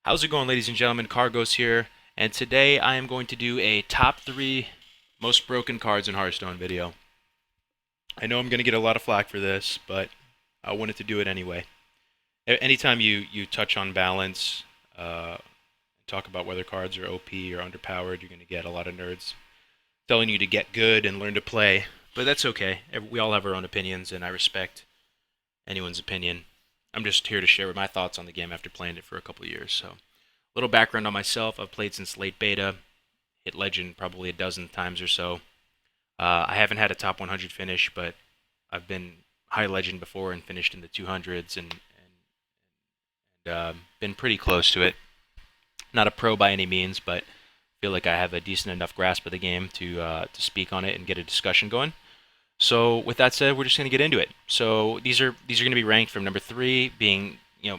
How's it going, ladies and gentlemen? Cargos here, and today I am going to do a top 3 most broken cards in Hearthstone video. I know I'm going to get a lot of flack for this, but I wanted to do it anyway. Anytime you touch on balance, talk about whether cards are OP or underpowered, you're going to get a lot of nerds telling you to get good and learn to play, but that's okay. We all have our own opinions, and I respect anyone's opinion. I'm just here to share my thoughts on the game after playing it for a couple of years. So, little background on myself: I've played since late beta, hit legend probably a dozen times or so. I haven't had a top 100 finish, but I've been high legend before and finished in the 200s and been pretty close to it. Not a pro by any means, but feel like I have a decent enough grasp of the game to speak on it and get a discussion going. So with that said, we're just going to get into it. So these are going to be ranked from number 3 being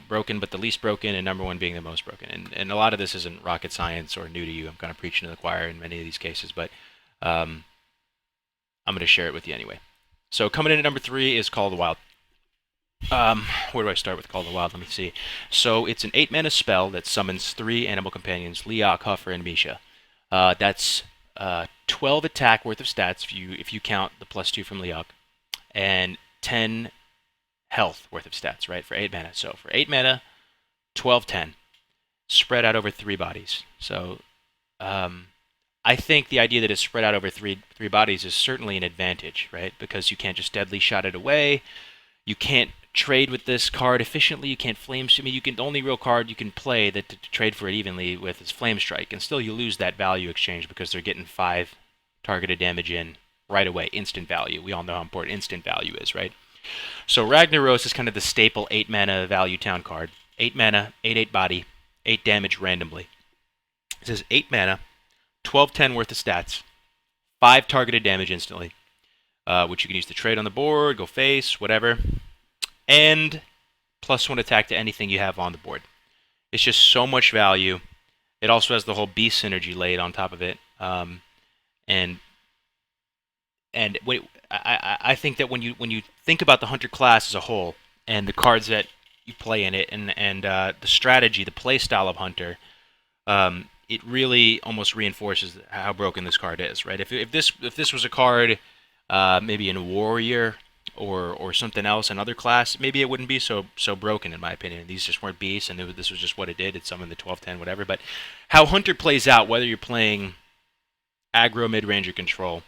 broken but the least broken, and number 1 being the most broken. And a lot of this isn't rocket science or new to you. I'm kind of preaching to the choir in many of these cases, but I'm going to share it with you anyway. So coming in at number 3 is Call of the Wild. Where do I start with Call of the Wild? Let me see. So it's an 8 mana spell that summons 3 animal companions: Leok, Huffer, and Misha. That's 12 attack worth of stats if you count the +2 from Leok, and 10 health worth of stats, right, for 8 mana. So for 8 mana, 12, 10, spread out over 3 bodies. So I think the idea that it's spread out over three bodies is certainly an advantage, right? Because you can't just deadly shot it away. You can't trade with this card efficiently. You can't flame. I mean, the only real card you can play that to trade for it evenly with is Flame Strike, and still you lose that value exchange because they're getting 5 targeted damage in right away, instant value. We all know how important instant value is, right? So Ragnaros is kind of the staple 8 mana value town card. 8 mana, 8/8 body, 8 damage randomly. It says 8 mana, 12/10 worth of stats, 5 targeted damage instantly, which you can use to trade on the board, go face, whatever, and +1 attack to anything you have on the board. It's just so much value. It also has the whole beast synergy laid on top of it, and I think that when you think about the hunter class as a whole and the cards that you play in it and the strategy, the play style of hunter, it really almost reinforces how broken this card is, right? If this was a card, maybe in Warrior or something else, another class, maybe it wouldn't be so broken in my opinion. These just weren't beasts, and this was just what it did. It summoned the 12/10, whatever. But how Hunter plays out, whether you're playing aggro, mid range, or control,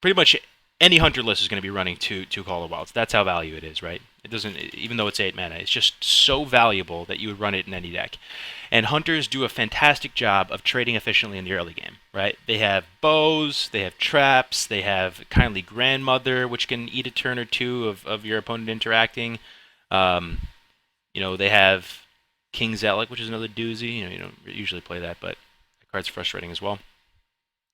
pretty much any Hunter list is going to be running two Call of Wilds. That's how valuable it is, right? It doesn't, even though it's 8 mana, it's just so valuable that you would run it in any deck. And Hunters do a fantastic job of trading efficiently in the early game, right? They have bows, they have traps, they have Kindly Grandmother, which can eat a turn or two of your opponent interacting. They have King Zealot, which is another doozy. You don't usually play that, but the card's frustrating as well.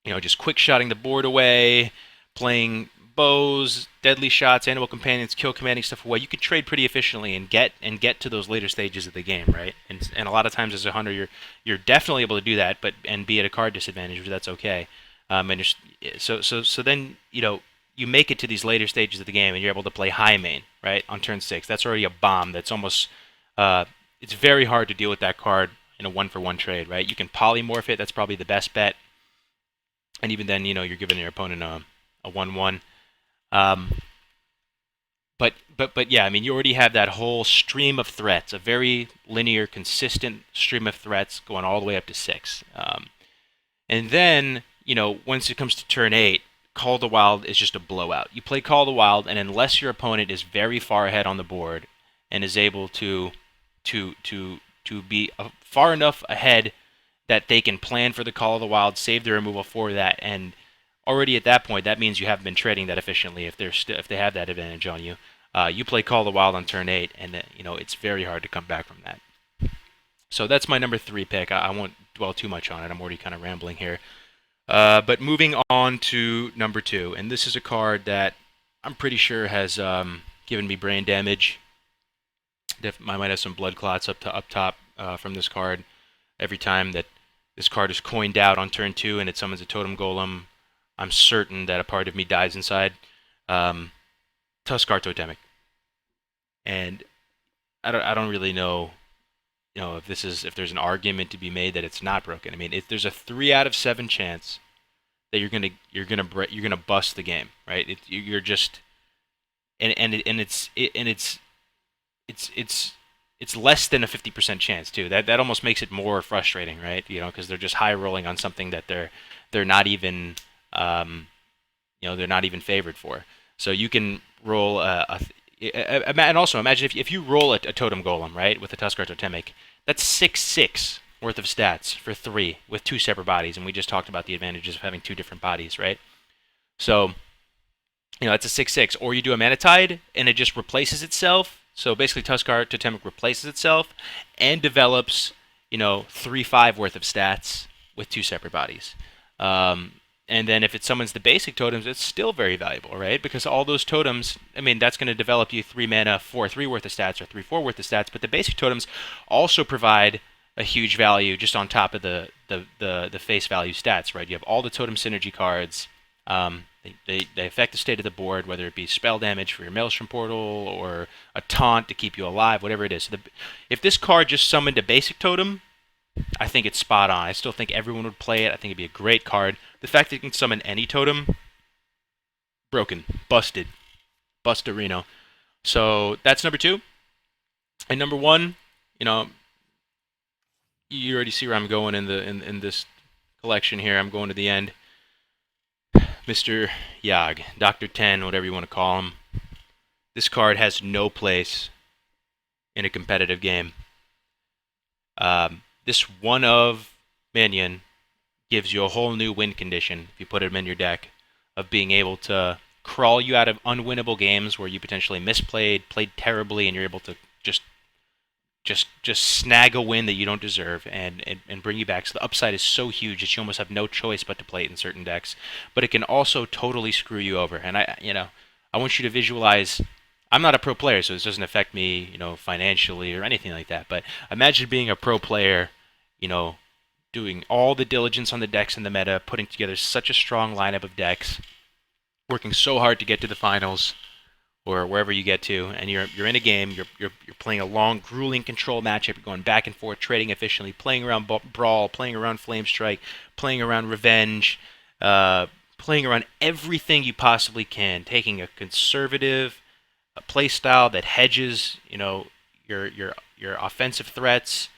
Just quick-shotting the board away, playing bows, deadly shots, animal companions, kill commanding stuff away. You can trade pretty efficiently and get to those later stages of the game, right? And a lot of times as a hunter, you're definitely able to do that, and be at a card disadvantage, but that's okay. So then you make it to these later stages of the game, and you're able to play high main, right, on turn 6. That's already a bomb. That's almost it's very hard to deal with that card in a 1-for-1 trade, right? You can polymorph it. That's probably the best bet. And even then, you're giving your opponent a 1/1. But yeah, I mean, you already have that whole stream of threats, a very linear, consistent stream of threats going all the way up to 6. And then, once it comes to turn 8, Call of the Wild is just a blowout. You play Call of the Wild, and unless your opponent is very far ahead on the board and is able to be far enough ahead that they can plan for the Call of the Wild, save the removal for that, and already at that point, that means you haven't been trading that efficiently if they have that advantage on you. You play Call of the Wild on turn 8, and it's very hard to come back from that. So that's my number 3 pick. I won't dwell too much on it. I'm already kind of rambling here. But moving on to number 2, and this is a card that I'm pretty sure has given me brain damage. I might have some blood clots up top from this card every time that this card is coined out on turn 2 and it summons a Totem Golem. I'm certain that a part of me dies inside. Tuskar Totemic. And I don't really know if there's an argument to be made that it's not broken. I mean, if there's a 3 out of 7 chance that you're gonna bust the game, right? You're just and it's less than a 50% chance too. That almost makes it more frustrating, right? Because they're just high rolling on something that they're not even um, they're not even favored for. So you can roll and also imagine if you roll a Totem Golem, right, with a Tuskar Totemic, that's 6/6 worth of stats for 3 with 2 separate bodies, and we just talked about the advantages of having 2 different bodies, right? So it's a 6/6, or you do a Mana Tide and it just replaces itself. So basically, Tuskar Totemic replaces itself and develops 3/5 worth of stats with 2 separate bodies. Um, and then if it summons the basic totems, it's still very valuable, right? Because all those totems, I mean, that's going to develop you 3 mana, 4/3 worth of stats, or 3/4 worth of stats. But the basic totems also provide a huge value just on top of the face value stats, right? You have all the totem synergy cards. They affect the state of the board, whether it be spell damage for your Maelstrom Portal or a taunt to keep you alive, whatever it is. So if this card just summoned a basic totem, I think it's spot on. I still think everyone would play it. I think it'd be a great card. The fact that it can summon any totem, broken, busted, bustarino. So that's number 2. And number 1, you already see where I'm going in this collection here. I'm going to the end. Mr. Yogg, Dr. 10, whatever you want to call him. This card has no place in a competitive game. This one of minion gives you a whole new win condition if you put him in your deck of being able to crawl you out of unwinnable games where you potentially misplayed, played terribly, and you're able to just snag a win that you don't deserve and bring you back. So the upside is so huge that you almost have no choice but to play it in certain decks. But it can also totally screw you over. And I want you to visualize. I'm not a pro player, so this doesn't affect me, financially or anything like that. But imagine being a pro player, doing all the diligence on the decks in the meta, putting together such a strong lineup of decks, working so hard to get to the finals or wherever you get to, and you're in a game, you're playing a long, grueling control matchup, you're going back and forth, trading efficiently, playing around Brawl, playing around Flame Strike, playing around Revenge, playing around everything you possibly can, taking a conservative play style that hedges, your offensive threats.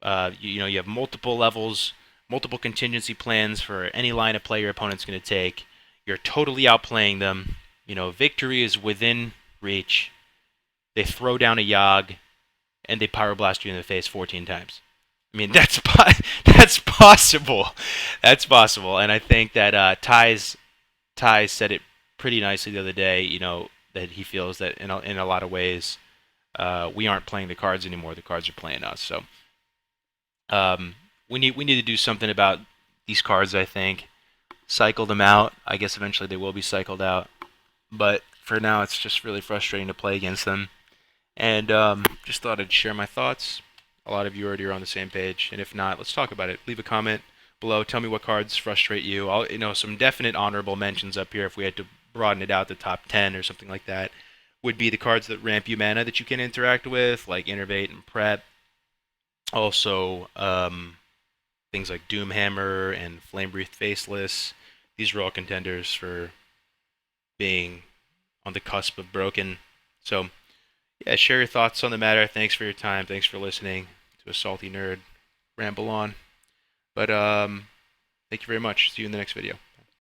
You have multiple levels, multiple contingency plans for any line of play your opponent's going to take. You're totally outplaying them. Victory is within reach. They throw down a Yogg, and they Pyroblast you in the face 14 times. I mean, that's possible. That's possible. And I think that Ty's said it pretty nicely the other day, that he feels that in a lot of ways, we aren't playing the cards anymore. The cards are playing us. So we need to do something about these cards, I think. Cycle them out. I guess eventually they will be cycled out. But for now, it's just really frustrating to play against them. And just thought I'd share my thoughts. A lot of you already are on the same page. And if not, let's talk about it. Leave a comment below. Tell me what cards frustrate you. Some definite honorable mentions up here if we had to broaden it out to top 10 or something like that would be the cards that ramp you mana that you can interact with, like Innervate and Prep. Also, things like Doomhammer and Flame Breathed Faceless. These are all contenders for being on the cusp of broken. So, yeah, share your thoughts on the matter. Thanks for your time. Thanks for listening to a salty nerd ramble on. But thank you very much. See you in the next video.